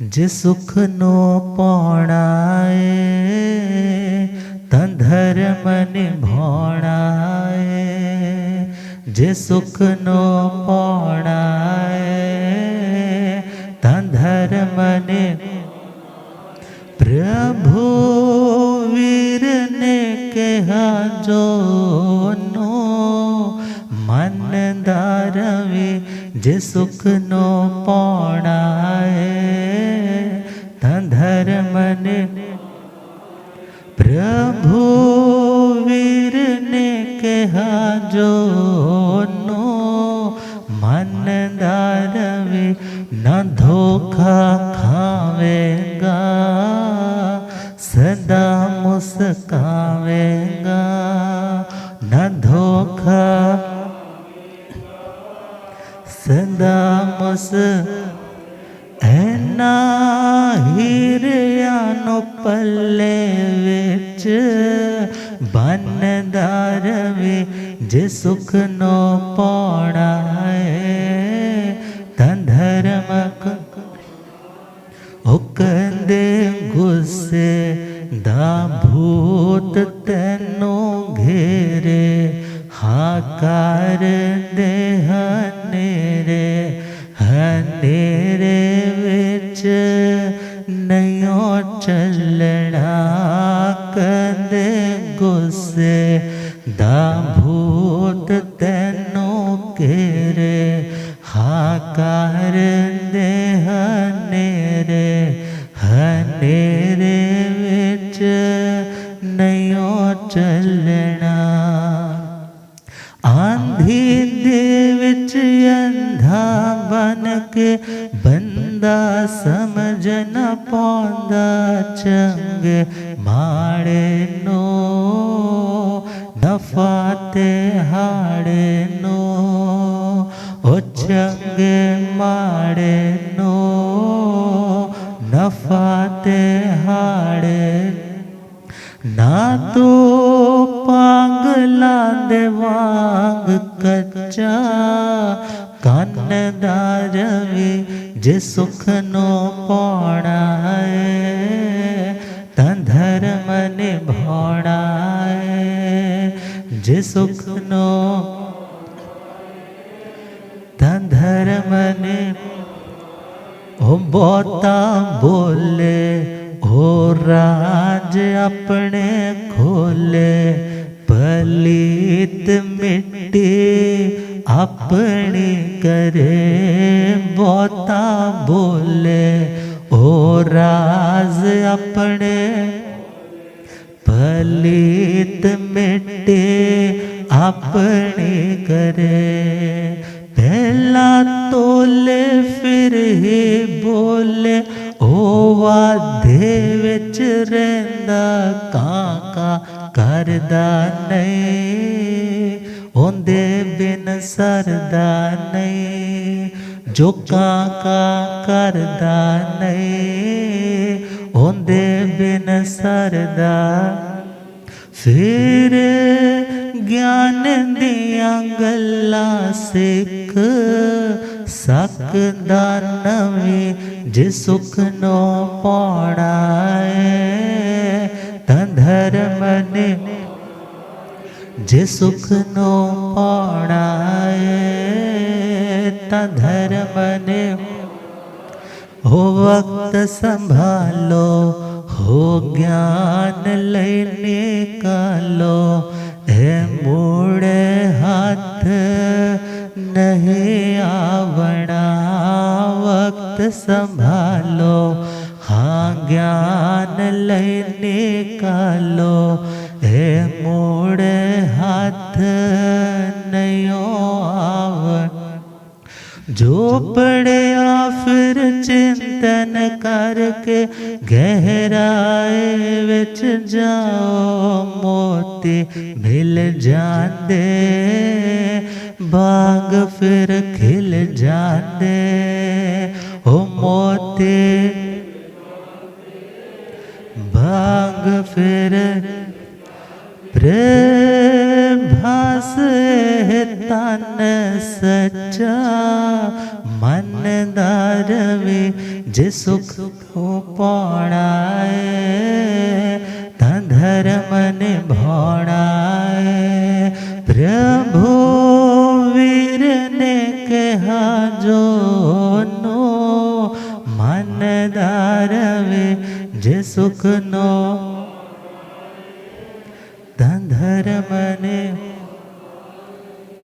जे सुख नो पौणाए तं धर्म निभाणाए। जे सुख नो पौणाए तं धर्म ने प्रभु वीर ने कहा जो नो मन दारवे। जे सुख नो पौणाए तं धर्म ने प्रभु वीर ने कहा जो नो मन दारवे। न धोखा खावेगा सदा मुस्कावेगा। न धोखा सदा मुस ऐना हीरिया नो पल्ले विच बनदारवे। जे सुख नो पौणाए तं धर्म हुकंदे गुस्से दा भूत तैनू घेरे। हाकार दे हनेरे हनेरे विच नयो चलना। कंदे गुस्से दा भूत तैनू घेरे। हाकार दे हनेरे हनेरे विच नयो चलना। आंधी दे विच अंधा बन के बंदा समझ न पांदा। चंगे माड़े नो नफा ते हाड़े नो। ओ चंगे माड़े नो नफा ते हाड़े। ना तो पागला दे वांग कच्चा कन्नदारवे। जे सुख नो पौणाए तं धर्म निभाणाए। जे सुख नो तं धर्म ने ओ बहुता बोले ओ राज अपने खोले। पलीत मिट्टी अपनी करे बहुता बोले ओ राज अपने। पलीत मिट्टी अपनी करे। पहला तोले फिर ही बोले ओ वादे विच रहिंदा काका करदा नहीं। ओंदे बिन सरदा नहीं जो काका करदा नहीं। ओंदे बिन सरदा फिर ज्ञान दियां गल्लां सिख सकदा नवीं। जे सुख नो पौणाए तं धर्म ने। जे सुख नो पौणाए तं धर्म ने। हो वक्त संभालो हो ज्ञान लई निकालो। ए मूड़े हाथ नहीं आवना वक्त संभालो। हाँ ज्ञान लई निकालो। ए मूड़े हाथ नहीं आवना। जो पढ़िया फिर चिंतन करके गहराए विच जाओ। मोती मिल जांदे बाग फिर खिल जांदे। ओ मोती बाग फिर प्रभास है तन सच्चा मन दारवे। જે સુખ પોણાય તાં ધર્મને ભોણાય પ્રભુ વીરને કહેજો મન દારવે જે સુખનો